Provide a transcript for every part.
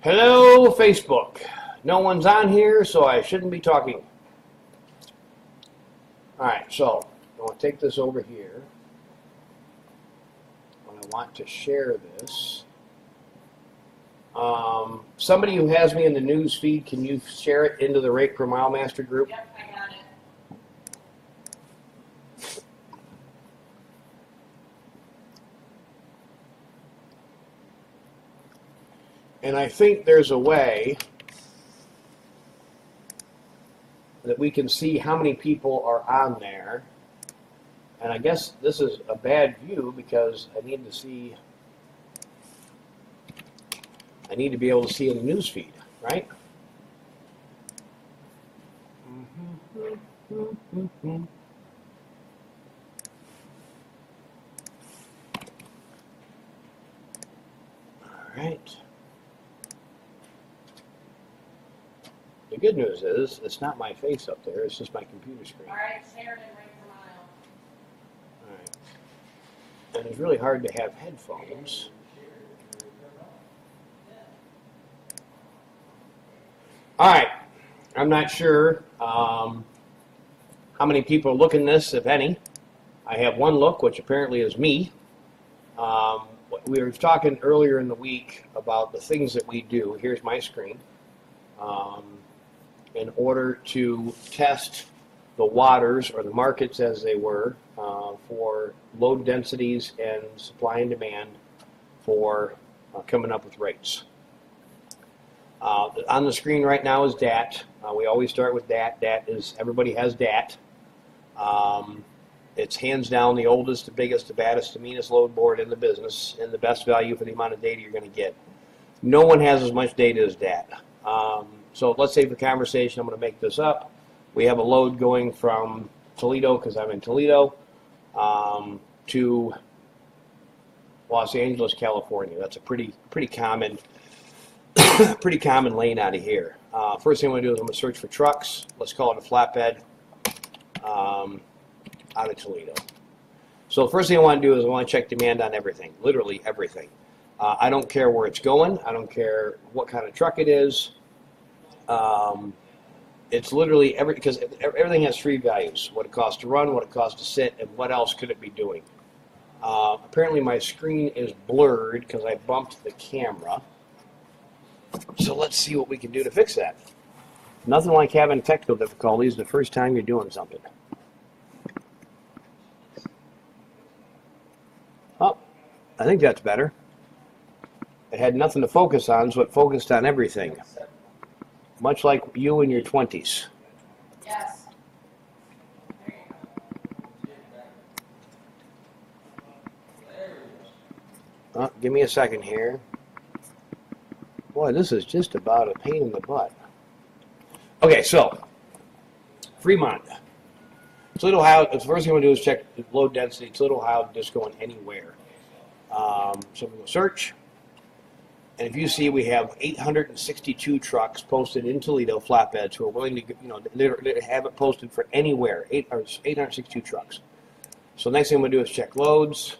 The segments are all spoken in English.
Hello, Facebook. No one's on here, so I shouldn't be talking. All right, so I want to take this over here. When I want to share this, somebody who has me in the news feed, can you share it into the Rate Per Mile Master group? Yep, I got it. And I think there's a way that we can see how many people are on there. And I guess this is a bad view because I need to be able to see in the news feed, right? All right. The good news is it's not my face up there, it's just my computer screen. All right, share it and Rate Per Mile. All right. And it's really hard to have headphones. All right. I'm not sure how many people are looking this, if any. I have one look, which apparently is me. We were talking earlier in the week about the things that we do. Here's my screen. In order to test the waters or the markets as they were for load densities and supply and demand for coming up with rates. On the screen right now is DAT. We always start with DAT. DAT is, everybody has DAT. It's hands down the oldest, the biggest, the baddest, the meanest load board in the business and the best value for the amount of data you're going to get. No one has as much data as DAT. So let's say for conversation, I'm going to make this up. We have a load going from Toledo, because I'm in Toledo, to Los Angeles, California. That's a pretty common lane out of here. First thing I'm going to do is I'm going to search for trucks. Let's call it a flatbed out of Toledo. So the first thing I want to do is I want to check demand on everything, literally everything. I don't care where it's going. I don't care what kind of truck it is. It's literally because everything has three values: what it costs to run, what it costs to sit, and what else could it be doing. Apparently my screen is blurred because I bumped the camera. So let's see what we can do to fix that. Nothing like having technical difficulties the first time you're doing something. Oh, I think that's better. It had nothing to focus on, so it focused on everything. Much like you in your 20s. Yes. Give me a second here. Boy, this is just about a pain in the butt. Okay, so Fremont. Toledo, Ohio. The first thing I'm going to do is check the load density. Toledo, Ohio, just going anywhere. So I'm going to search. And if you see, we have 862 trucks posted in Toledo, flatbeds, who are willing to, they have it posted for anywhere, 862 trucks. So next thing I'm going to do is check loads,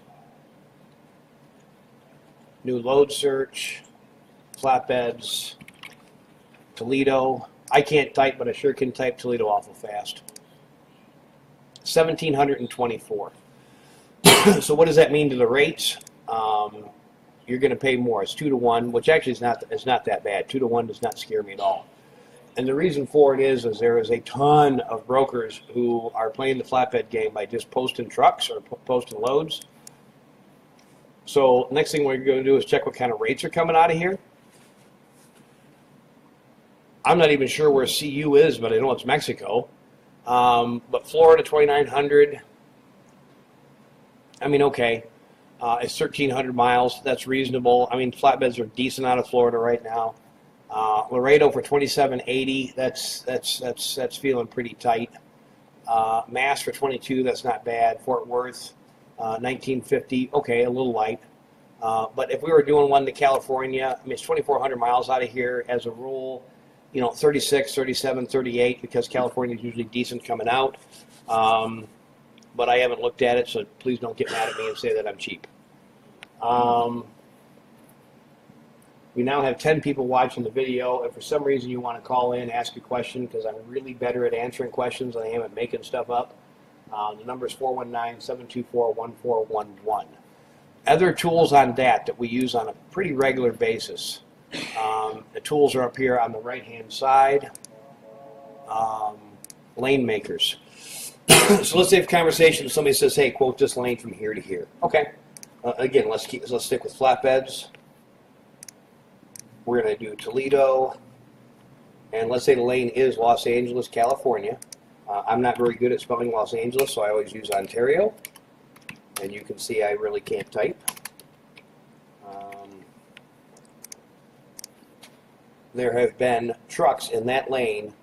new load search, flatbeds, Toledo. I can't type, but I sure can type Toledo awful fast. 1,724. So what does that mean to the rates? You're going to pay more. It's 2 to 1, which actually is not that bad. 2 to 1 does not scare me at all. And the reason for it is there is a ton of brokers who are playing the flatbed game by just posting trucks or posting loads. So next thing we're going to do is check what kind of rates are coming out of here. I'm not even sure where CU is, but I know it's Mexico. But Florida, 2,900. I mean, okay. It's 1,300 miles. That's reasonable. I mean, flatbeds are decent out of Florida right now. Laredo for 2,780. That's feeling pretty tight. Mass for 22. That's not bad. Fort Worth, 1,950. Okay, a little light. But if we were doing one to California, I mean, it's 2,400 miles out of here as a rule. 36, 37, 38, because California is usually decent coming out. But I haven't looked at it, so please don't get mad at me and say that I'm cheap. We now have 10 people watching the video. If for some reason you want to call in, ask a question, because I'm really better at answering questions than I am at making stuff up. The number is 419-724-1411. Other tools on that we use on a pretty regular basis. The tools are up here on the right-hand side. Lane makers. So let's say if conversation, somebody says, hey, quote this lane from here to here. Okay. Again, let's stick with flatbeds. We're going to do Toledo. And let's say the lane is Los Angeles, California. I'm not very good at spelling Los Angeles, so I always use Ontario. And you can see I really can't type. There have been trucks in that lane.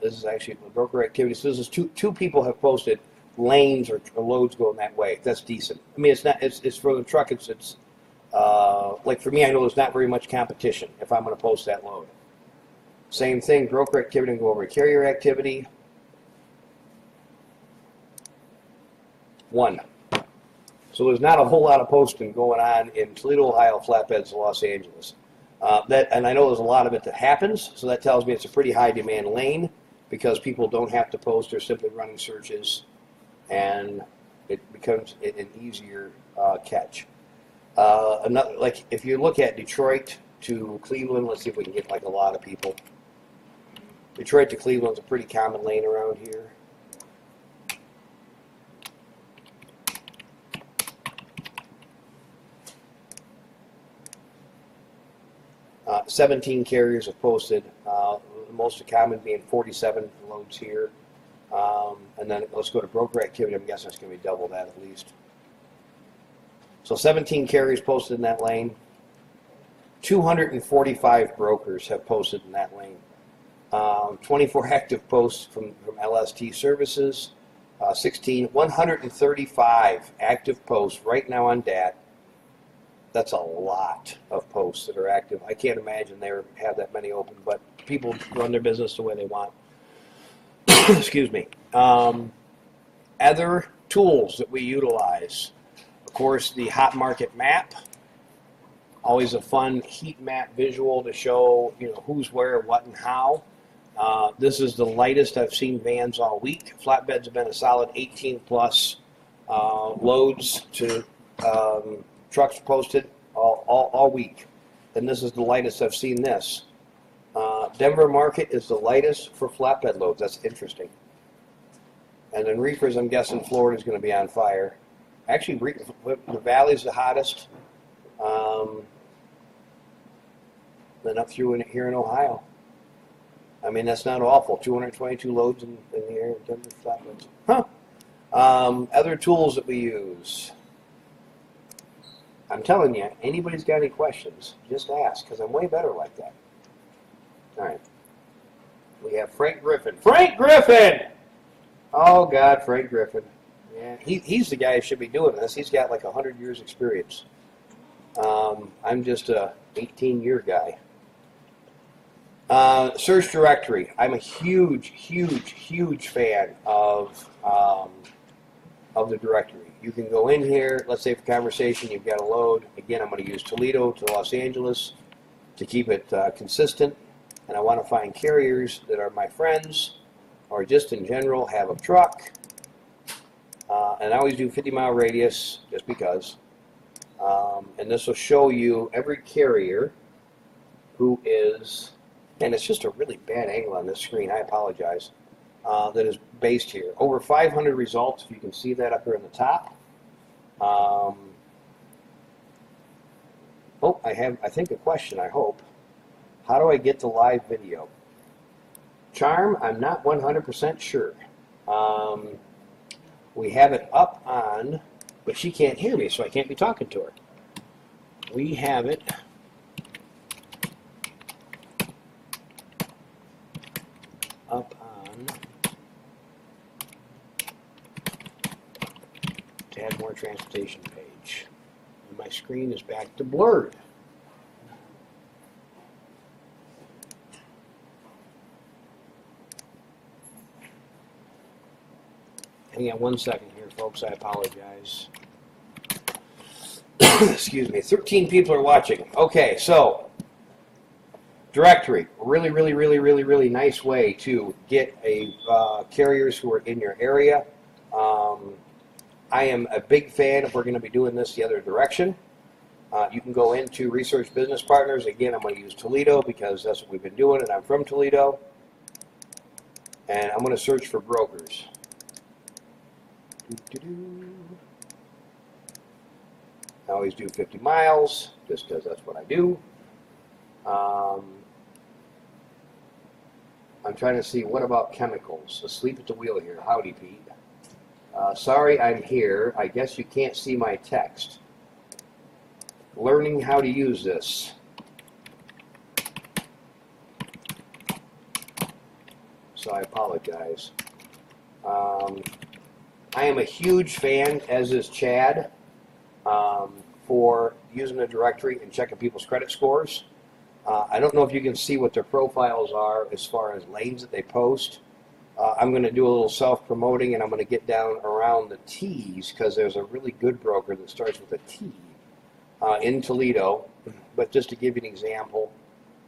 This is actually broker activity. So this is two people have posted lanes or loads going that way. That's decent. I mean, it's not. It's for the truck. It's like for me, I know there's not very much competition if I'm going to post that load. Same thing, broker activity, and go over carrier activity. 1. So there's not a whole lot of posting going on in Toledo, Ohio, flatbeds, Los Angeles. And I know there's a lot of it that happens, so that tells me it's a pretty high demand lane because people don't have to post, they're simply running searches, and it becomes an easier catch. Another, like if you look at Detroit to Cleveland, let's see if we can get like a lot of people. Detroit to Cleveland is a pretty common lane around here. Uh, 17 carriers have posted, the most common being 47 loads here. And then let's go to broker activity. I'm guessing it's going to be double that at least. So 17 carriers posted in that lane. 245 brokers have posted in that lane. 24 active posts from LST services. 135 active posts right now on DAT. That's a lot of posts that are active. I can't imagine they have that many open, but people run their business the way they want. Excuse me. Other tools that we utilize. Of course, the hot market map. Always a fun heat map visual to show who's where, what, and how. This is the lightest I've seen vans all week. Flatbeds have been a solid 18 plus loads to trucks posted all week. And this is the lightest I've seen this. Denver market is the lightest for flatbed loads. That's interesting. And then reefers, I'm guessing Florida is going to be on fire. Actually, the valley's the hottest. Then up through here in Ohio. I mean, that's not awful. 222 loads in the air in Denver flatbeds. Huh. Other tools that we use. I'm telling you, anybody's got any questions, just ask, because I'm way better like that. All right. We have Frank Griffin. Frank Griffin! Oh, God, Frank Griffin. Yeah, he's the guy who should be doing this. He's got like 100 years experience. I'm just a 18-year guy. Search directory. I'm a huge fan of the directory. You can go in here, let's say for conversation, you've got a load. Again, I'm going to use Toledo to Los Angeles to keep it consistent. And I want to find carriers that are my friends or just in general have a truck. And I always do 50-mile radius just because. And this will show you every carrier who is, and it's just a really bad angle on this screen, I apologize, that is based here. Over 500 results, if you can see that up here in the top. Oh, I think a question, I hope. How do I get the live video? Charm, I'm not 100% sure. We have it up on, but she can't hear me, so I can't be talking to her. We have it up on, to add more transportation page. And my screen is back to blurred. Hang on one second here, folks. I apologize. Excuse me. 13 people are watching. Okay, so directory, really, really, really, really, really nice way to get a carriers who are in your area. I am a big fan if we're going to be doing this the other direction. You can go into Research Business Partners. Again, I'm going to use Toledo because that's what we've been doing, and I'm from Toledo. And I'm going to search for brokers. I always do 50 miles, just because that's what I do. I'm trying to see, what about chemicals? Asleep at the wheel here. Howdy, Pete. Sorry, I'm here. I guess you can't see my text. Learning how to use this. So I apologize. I am a huge fan, as is Chad, for using the directory and checking people's credit scores. I don't know if you can see what their profiles are as far as lanes that they post. I'm going to do a little self-promoting, and I'm going to get down around the T's because there's a really good broker that starts with a T in Toledo. But just to give you an example,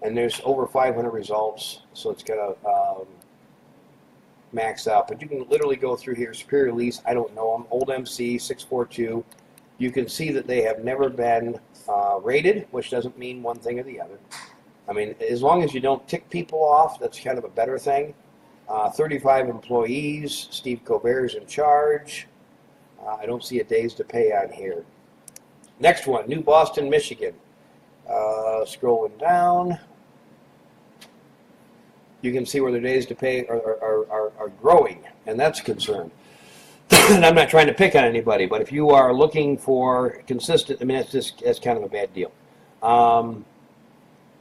and there's over 500 results, so it's going to max out. But you can literally go through here, Superior Lease, I don't know them, Old MC, 642. You can see that they have never been rated, which doesn't mean one thing or the other. I mean, as long as you don't tick people off, that's kind of a better thing. 35 employees. Steve Colbert's in charge. I don't see a days to pay on here. Next one, New Boston, Michigan. Scrolling down. You can see where their days to pay are growing, and that's a concern. And I'm not trying to pick on anybody, but if you are looking for consistent, I mean, that's kind of a bad deal.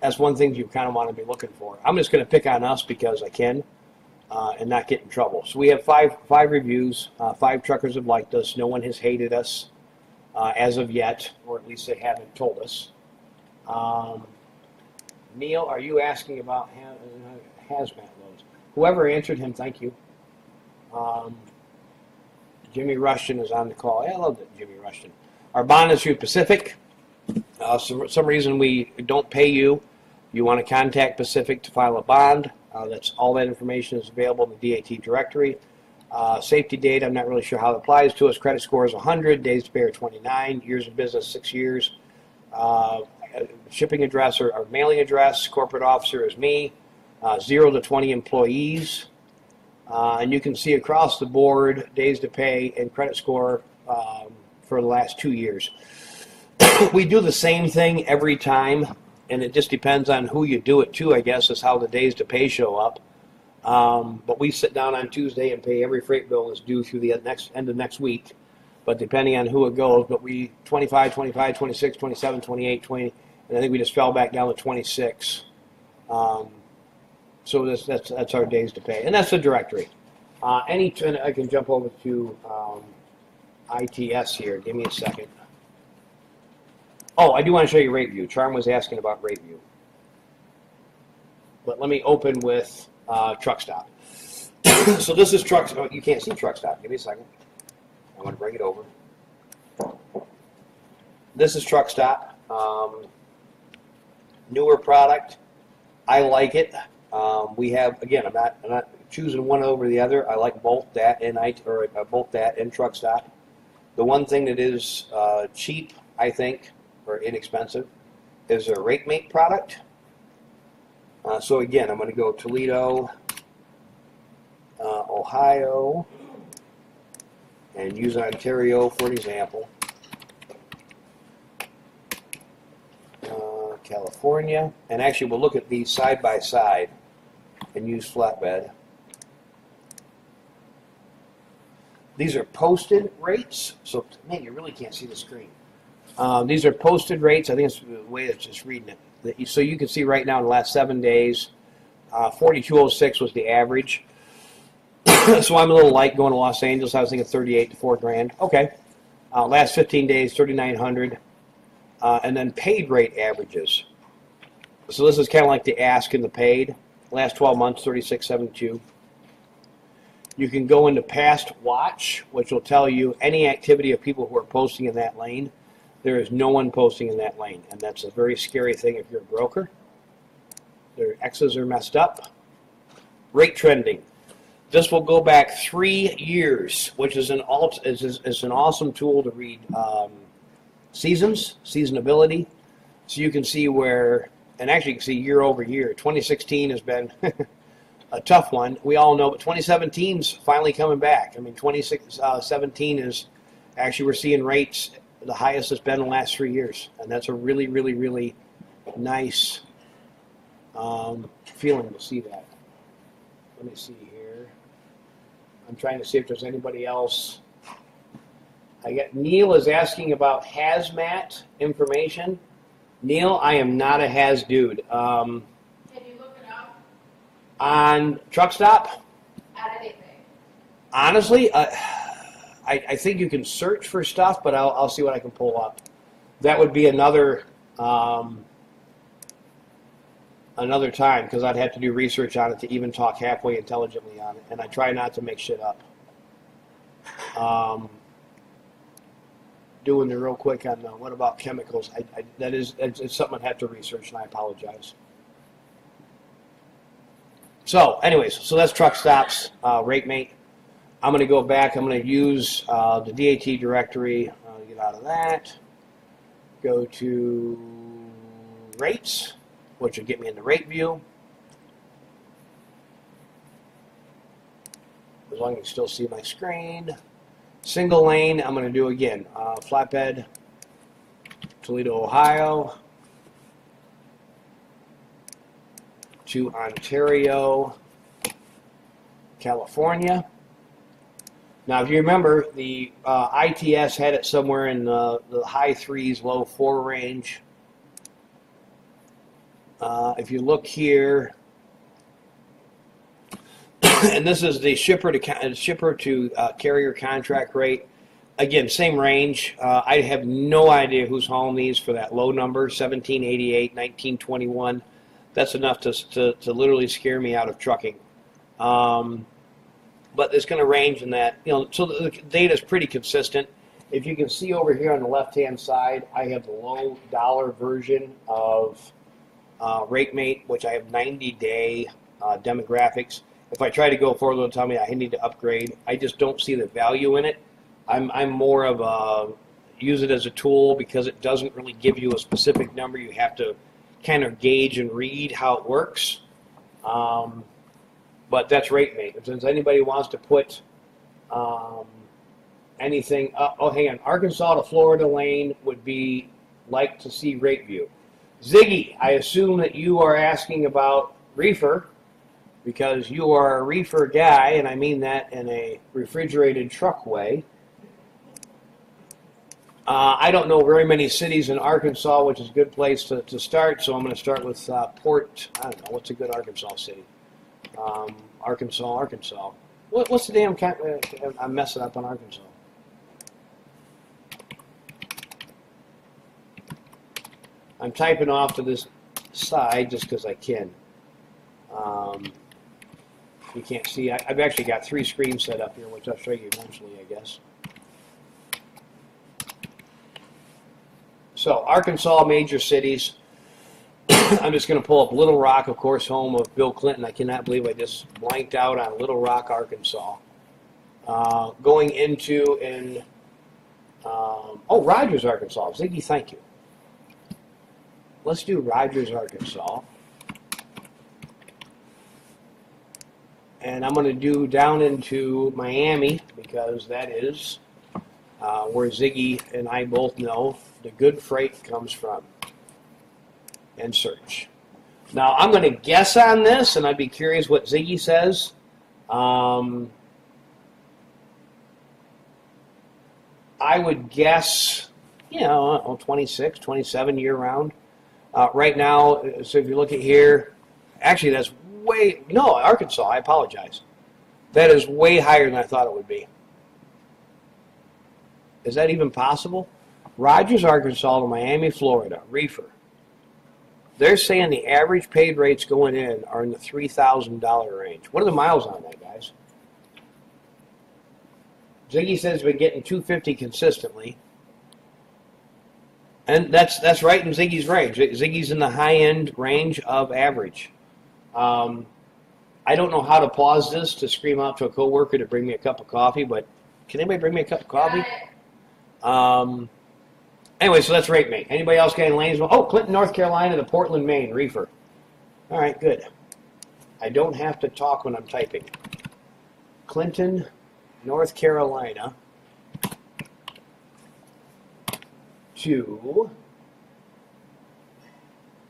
That's one thing you kind of want to be looking for. I'm just going to pick on us because I can, and not get in trouble. So we have five reviews. 5 truckers have liked us. No one has hated us as of yet, or at least they haven't told us. Neil, are you asking about hazmat loads? Whoever answered him, thank you. Jimmy Rushton is on the call. Yeah, I love that, Jimmy Rushton. Our bond is through Pacific. Some reason we don't pay you. You want to contact Pacific to file a bond. That's all that information is available in the DAT directory. Safety data, I'm not really sure how it applies to us. Credit score is 100, days to pay are 29, years of business 6 years. Shipping address or mailing address, corporate officer is me. 0 to 20 employees. And you can see across the board days to pay and credit score for the last 2 years. We do the same thing every time, and it just depends on who you do it to, I guess, is how the days to pay show up. But we sit down on Tuesday and pay every freight bill that's due through the end of next week. But depending on who it goes, but we 25, 25, 26, 27, 28, 20, and I think we just fell back down to 26. So that's our days to pay, and that's the directory. And I can jump over to ITS here. Give me a second. Oh, I do want to show you rate view. Charm was asking about rate view, but let me open with truck stop. So this is truck. Oh, you can't see truck stop. Give me a second. I'm going to bring it over. This is truck stop. Newer product. I like it. We have, again, I'm not choosing one over the other. I like both that and both that and truck stop. The one thing that is cheap, I think, or inexpensive, is a RateMate product. So again, I'm going to go Toledo, Ohio, and use Ontario for an example. California, and actually we'll look at these side by side and use flatbed. These are posted rates, so man, you really can't see the screen. These are posted rates. I think it's the way it's just reading it. So you can see right now in the last 7 days, 4206 was the average. So I'm a little light going to Los Angeles. I was thinking 38 to $4 grand. Okay. Last 15 days, 3,900. And then paid rate averages. So this is kind of like the ask and the paid. Last 12 months, 36.72. You can go into past watch, which will tell you any activity of people who are posting in that lane. There is no one posting in that lane, and that's a very scary thing if you're a broker. Their X's are messed up. Rate trending. This will go back 3 years, which is an awesome tool to read seasons, seasonability, so you can see where, and actually you can see year over year. 2016 has been a tough one. We all know, but 2017's finally coming back. I mean, 2017 is actually, we're seeing rates the highest it's been in the last 3 years, and that's a really, really, really nice feeling to see that. Let me see here. I'm trying to see if there's anybody else. I get Neil is asking about hazmat information. Neil, I am not a haz dude. Can you look it up? On Truck Stop? At anything. Honestly, I think you can search for stuff, but I'll see what I can pull up. That would be another time, because I'd have to do research on it to even talk halfway intelligently on it, and I try not to make shit up. Doing the real quick on what about chemicals? It's something I'd have to research, and I apologize. So, anyways, so that's Truck Stops, RateMate. I'm going to go back. I'm going to use the DAT directory. I'll get out of that. Go to rates, which will get me into rate view. As long as you still see my screen. Single lane, I'm going to do again. Flatbed, Toledo, Ohio, to Ontario, California. Now, if you remember, the ITS had it somewhere in the high 3s, low 4 range. If you look here, and this is the shipper to carrier contract rate. Again, same range. I have no idea who's hauling these for that low number, 1788, 1921. That's enough to literally scare me out of trucking. But it's going to range in that, so the data is pretty consistent. If you can see over here on the left-hand side, I have the low dollar version of RateMate, which I have 90-day demographics. If I try to go forward, it'll tell me I need to upgrade. I just don't see the value in it. I'm more of a use it as a tool because it doesn't really give you a specific number. You have to kind of gauge and read how it works. But that's RateMate. If anybody wants to put anything up, oh, hang on. Arkansas to Florida lane would be like to see rate view. Ziggy, I assume that you are asking about reefer because you are a reefer guy, and I mean that in a refrigerated truck way. I don't know very many cities in Arkansas, which is a good place to start, so I'm going to start with Port, I don't know, what's a good Arkansas city? Arkansas. What's the damn, I'm messing up on Arkansas. I'm typing off to this side just because I can. You can't see, I've actually got 3 screens set up here, which I'll show you eventually, I guess. So, Arkansas, major cities. I'm just going to pull up Little Rock, of course, home of Bill Clinton. I cannot believe I just blanked out on Little Rock, Arkansas. Going into Rogers, Arkansas. Ziggy, thank you. Let's do Rogers, Arkansas. And I'm going to do down into Miami because that is where Ziggy and I both know the good freight comes from. And search. Now, I'm going to guess on this, and I'd be curious what Ziggy says. I would guess, 26, 27 year-round. Right now, so if you look at here, actually that's Arkansas, I apologize. That is way higher than I thought it would be. Is that even possible? Rogers, Arkansas to Miami, Florida, reefer. They're saying the average paid rates going in are in the $3,000 range. What are the miles on that, guys? Ziggy says he's been getting 250 consistently. And that's right in Ziggy's range. Ziggy's in the high end range of average. I don't know how to pause this to scream out to a coworker to bring me a cup of coffee, but can anybody bring me a cup of coffee? Anyway, so that's rate me. Anybody else got any lanes? Oh, Clinton, North Carolina to Portland, Maine, reefer. All right, good. I don't have to talk when I'm typing. Clinton, North Carolina to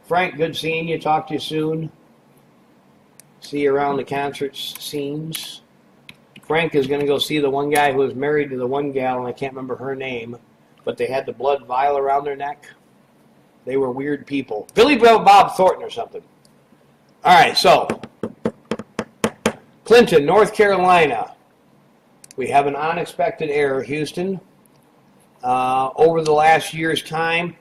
Frank, good seeing you. Talk to you soon. See you around the concert scenes. Frank is going to go see the one guy who was married to the one gal, and I can't remember her name, but they had the blood vial around their neck. They were weird people. Billy Bob Thornton or something. All right, so Clinton, North Carolina. We have an unexpected error, Houston. Over the last year's time,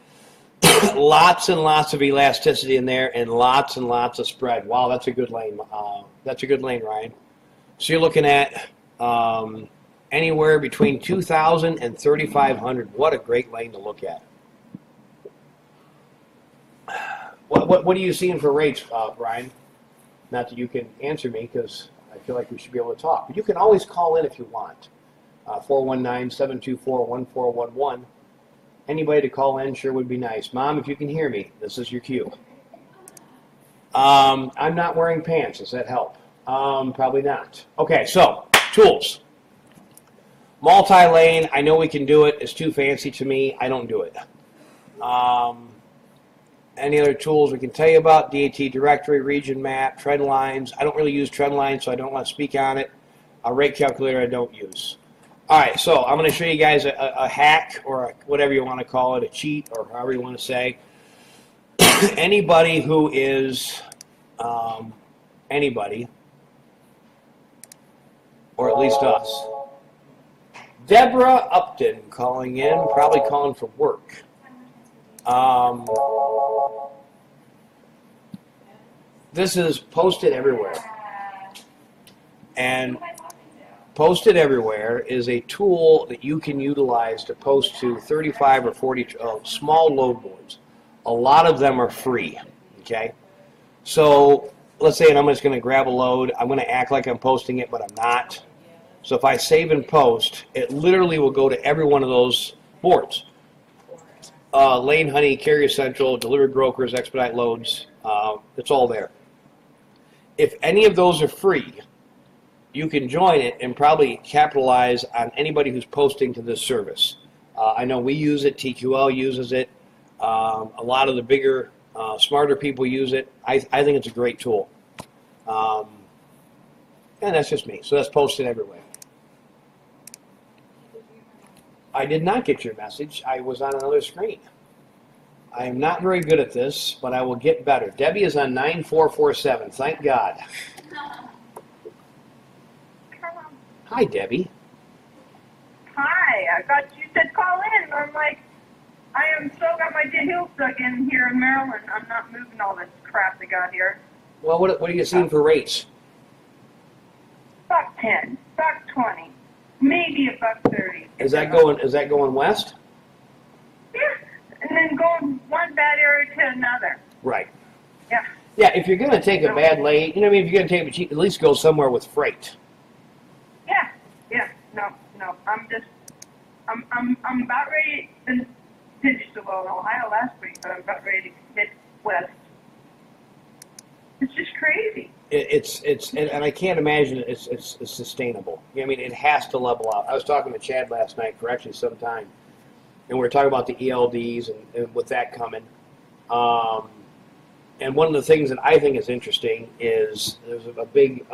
lots and lots of elasticity in there and lots of spread. Wow, that's a good lane. That's a good lane, Ryan. So you're looking at anywhere between 2,000 and 3,500. What a great lane to look at. What are you seeing for rates, Ryan? Not that you can answer me because I feel like we should be able to talk. But you can always call in if you want. 419-724-1411. Anybody to call in sure would be nice. Mom, if you can hear me, this is your cue. I'm not wearing pants. Does that help? Probably not. Okay, so tools. Multi-lane, I know we can do it. It's too fancy to me. I don't do it. Any other tools we can tell you about? DAT directory, region map, trend lines. I don't really use trend lines, so I don't want to speak on it. A rate calculator I don't use. All right, so I'm going to show you guys a hack or whatever you want to call it, a cheat or however you want to say. Anybody who is anybody, or at least us. Deborah Upton calling in, probably calling for work. This is posted everywhere. And posted everywhere is a tool that you can utilize to post to 35 or 40 small load boards. A lot of them are free, okay? So let's say, and I'm just going to grab a load. I'm going to act like I'm posting it, but I'm not. So if I save and post, it literally will go to every one of those boards. Lane Honey, Carrier Central, Delivered Brokers, Expedite Loads, it's all there. If any of those are free, you can join it and probably capitalize on anybody who's posting to this service. I know we use it, TQL uses it, a lot of the bigger, smarter people use it. I think it's a great tool. And that's just me. So that's posted everywhere. I did not get your message. I was on another screen. I am not very good at this, but I will get better. Debbie is on 9447. Thank God. Hi, Debbie. Hi. I thought you said call in. I'm like, I am so got my heel stuck in here in Maryland. I'm not moving all this crap they got here. Well, what are you seeing for rates? $1.10, $1.20, maybe $1.30. Is that going west? Yeah, and then going one bad area to another. Right. Yeah. Yeah, if you're going to take a bad lane, you know what I mean, if you're going to take a cheap, at least go somewhere with freight. Yeah. No. I'm about ready to pitch to Ohio last week, but I'm about ready to hit west. It's just crazy. And I can't imagine it's sustainable. I mean, it has to level out. I was talking to Chad last night for actually some time, and we were talking about the ELDs and with that coming. And one of the things that I think is interesting is there's a big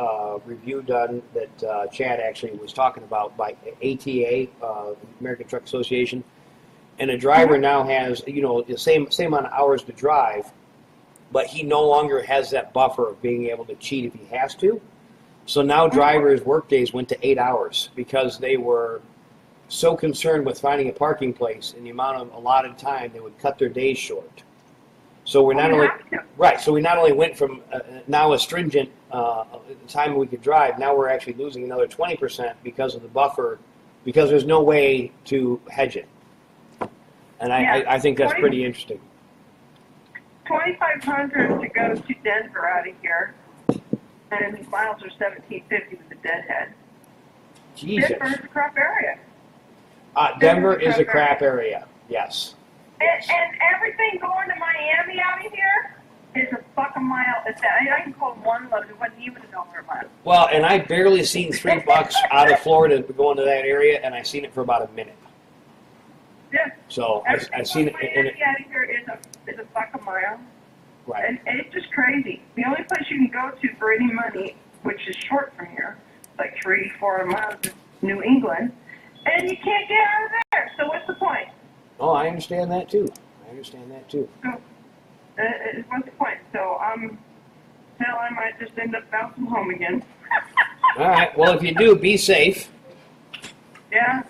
review done that Chad actually was talking about by ATA, American Truck Association, and a driver now has the same amount of hours to drive, but he no longer has that buffer of being able to cheat if he has to. So now drivers' workdays went to 8 hours because they were so concerned with finding a parking place and the amount of allotted time they would cut their days short. So we're not only right. So we not only went from now a stringent time we could drive. Now we're actually losing another 20% because of the buffer, because there's no way to hedge it. And Yeah. I think that's pretty interesting. 2,500 to go to Denver out of here, and his miles are 1,750 with the deadhead. Jesus. Denver's a crap area. Denver is a crap area. Yes. And everything going to Miami out of here is a fucking mile. I can call one load. It wasn't even a $1 mile. Well, and I barely seen $3 out of Florida going to that area, and I seen it for about a minute. Yeah. So I seen it. Miami out of here is a fucking mile. Right. And it's just crazy. The only place you can go to for any money, which is short from here, like 300-400 miles, is New England, and you can't get out of there. So what's the point? Oh, I understand that too. So, what's the point? So hell, I might just end up bouncing home again. All right. Well, if you do, be safe. Yeah.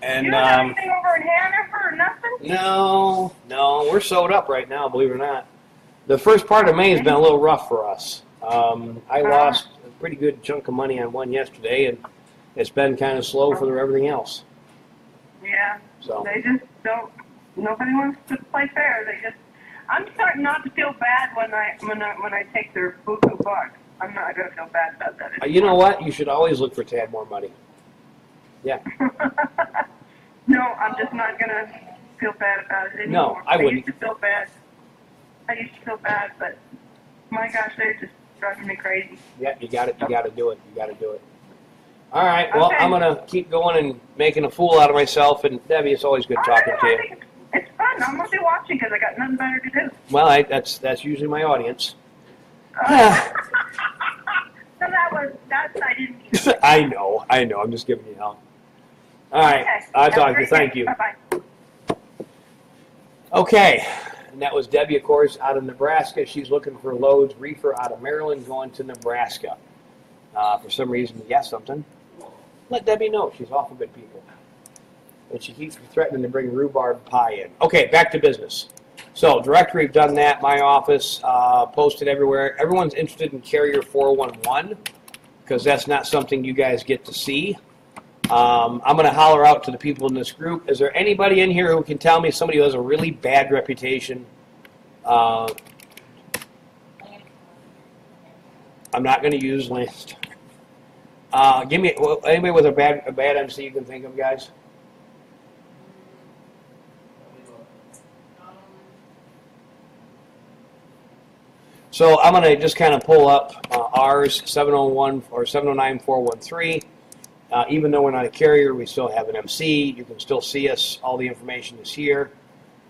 And You don't have anything over in Hanover or nothing? no, we're sewed up right now. Believe it or not. The first part of May has been a little rough for us. I lost a pretty good chunk of money on one yesterday, and it's been kind of slow for everything else. Yeah. So They just don't. Nobody wants to play fair. I'm starting not to feel bad when I take their buku bucks. I'm not gonna feel bad about that anymore. you know what? You should always look for to have more money. Yeah. No, I'm just not gonna feel bad about it anymore. No, I wouldn't. used to feel bad. But my gosh, they're just driving me crazy. Yeah, you got it. You got to do it. You got to do it. All right. Well, Okay. I'm gonna keep going and making a fool out of myself. And Debbie, it's always good talking to you. It's fun. I'm gonna be watching because I got nothing better to do. Well, that's usually my audience. So that's I didn't mean it. I know. I'm just giving you help. All right. Okay. I'll Have a talk to you. great Thank day. you. Bye-bye. Okay. And that was Debbie, of course, out of Nebraska. She's looking for loads, reefer out of Maryland going to Nebraska. For some reason, yes, something. Let Debbie know. She's awful good people. And she keeps threatening to bring rhubarb pie in. Okay, back to business. So, directory, we've done that. My office, posted everywhere. Everyone's interested in Carrier 411 because that's not something you guys get to see. I'm going to holler out to the people in this group. Is there anybody in here who can tell me somebody who has a really bad reputation? I'm not going to use list. Give me anybody with a bad MC you can think of, guys. So I'm going to just kind of pull up ours, 701 or 709-413. Even though we're not a carrier, we still have an MC. You can still see us. All the information is here.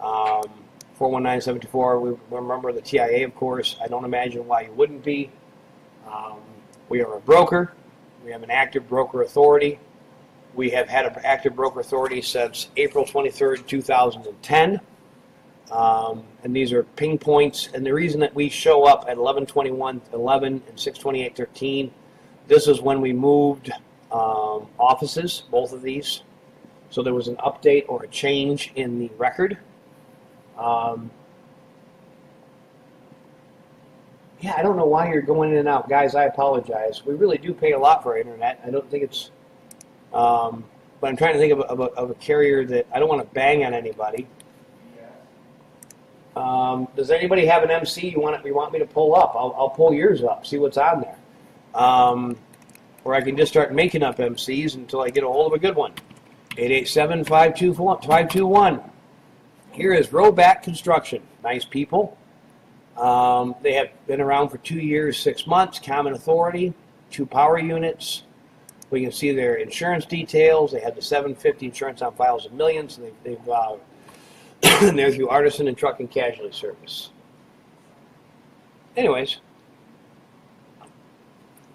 419-724. We remember the TIA, of course. I don't imagine why you wouldn't be. We are a broker. We have an active broker authority. We have had an active broker authority since April 23rd, 2010. And these are ping points. And the reason that we show up at 11/21/11 and 6/28/13, this is when we moved offices, both of these. So there was an update or a change in the record. Yeah, I don't know why you're going in and out. Guys, I apologize. We really do pay a lot for our internet. I don't think it's... but I'm trying to think of a carrier that... I don't want to bang on anybody. Does anybody have an MC you want me to pull up? I'll pull yours up, see what's on there. Or I can just start making up MCs until I get a hold of a good one. 887-521. Here is Roback Construction. Nice people. They have been around for 2 years, 6 months. Common authority, 2 power units. We can see their insurance details. They have the 750 insurance on files of millions. They've they're through Artisan and Truck and Casualty Service. Anyways,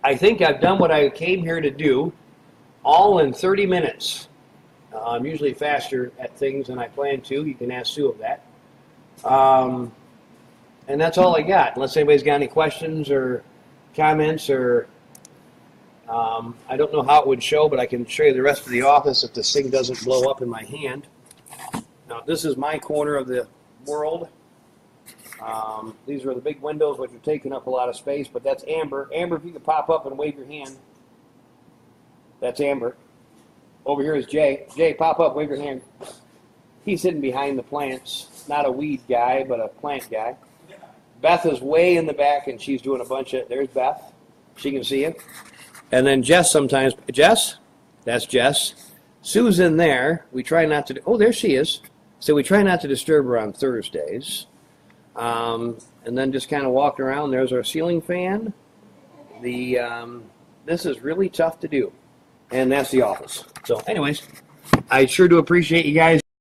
I think I've done what I came here to do, all in 30 minutes. I'm usually faster at things than I plan to. You can ask Sue of that. And that's all I got. Unless anybody's got any questions or comments or... I don't know how it would show, but I can show you the rest of the office if this thing doesn't blow up in my hand. Now, this is my corner of the world. These are the big windows, which are taking up a lot of space, but that's Amber. Amber, if you could pop up and wave your hand. That's Amber. Over here is Jay. Jay, pop up, wave your hand. He's hidden behind the plants. Not a weed guy, but a plant guy. Beth is way in the back, and she's doing a bunch of. There's Beth. She can see it. And then Jess sometimes. Jess? That's Jess. Sue's in there. We try not to. Oh, there she is. So we try not to disturb her on Thursdays. And then just kind of walk around. There's our ceiling fan. This is really tough to do. And that's the office. So anyways, I sure do appreciate you guys